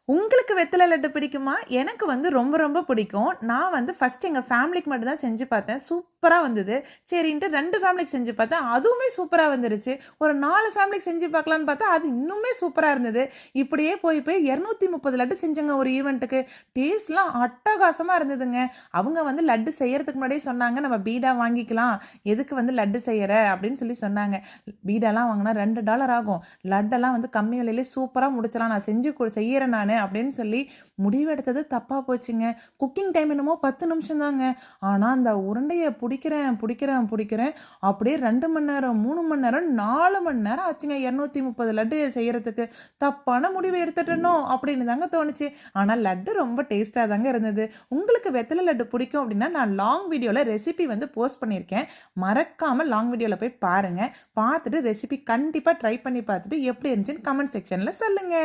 உங்களுக்கு வெத்தலை லட்டு பிடிக்குமா? எனக்கு வந்து ரொம்ப ரொம்ப பிடிக்கும். நான் வந்து ஃபர்ஸ்ட் எங்க ஃபேமிலிக்கு மட்டும் தான் செஞ்சு பார்த்தேன். சூப்பரா வந்தது. சரின்ட்டு 2 ஃபேமிலிக்கு செஞ்சு பார்த்தேன். அதுவுமே சூப்பரா வந்துருச்சு. ஒரு 4 ஃபேமிலிக்கு செஞ்சு பார்க்கலான்னு பார்த்தா, அது இன்னுமே சூப்பரா இருந்தது. இப்படியே போய் போய் 230 லட்டு செஞ்சேங்க ஒரு ஈவென்ட்டுக்கு. டேஸ்ட்லாம் அட்டகாசமா இருந்ததுங்க. அவங்க வந்து லட்டு செய்யறதுக்கு முன்னாடியே சொன்னாங்க, "நம்ம பீடா வாங்கிக்கலாம். எதுக்கு வந்து லட்டு செய்யற?" அப்படின்னு சொல்லி சொன்னாங்க. பீடாலாம் வாங்குனா $2 ஆகும். லட்டெல்லாம் வந்து கம்மி விலையிலே சூப்பரா முடிச்சலாம். நான் செய்யறேன் நானு அப்படின்னு சொல்லி முடிவெடுத்தது தப்பா போச்சுங்க. குக்கிங் டைம் என்னமோ 10 நிமிஷம் தாங்க. ஆனா அந்த உருண்டைய புடிக்கிறேன். அப்படியே 2 மணி நேரம், 3 மணி நேரம், 4 மணி நேரம் ஆச்சுங்க 230 லட்டு செய்யறதுக்கு. தப்பான முடிவு எடுத்துட்டனோ அப்படின்னு தாங்க தோணுச்சு. ஆனா லட்டு ரொம்ப டேஸ்ட்டா தாங்க இருந்தது. உங்களுக்கு வெத்தலை லட்டு பிடிக்கும் அப்படின்னா நான் லாங் வீடியோல ரெசிபி வந்து போஸ்ட் பண்ணியிருக்கேன். மறக்காம லாங் வீடியோல போய் பாருங்க. பார்த்துட்டு ரெசிபி கண்டிப்பா ட்ரை பண்ணி பார்த்துட்டு எப்படி இருந்துச்சுன்னு கமெண்ட் செக்ஷன்ல சொல்லுங்க.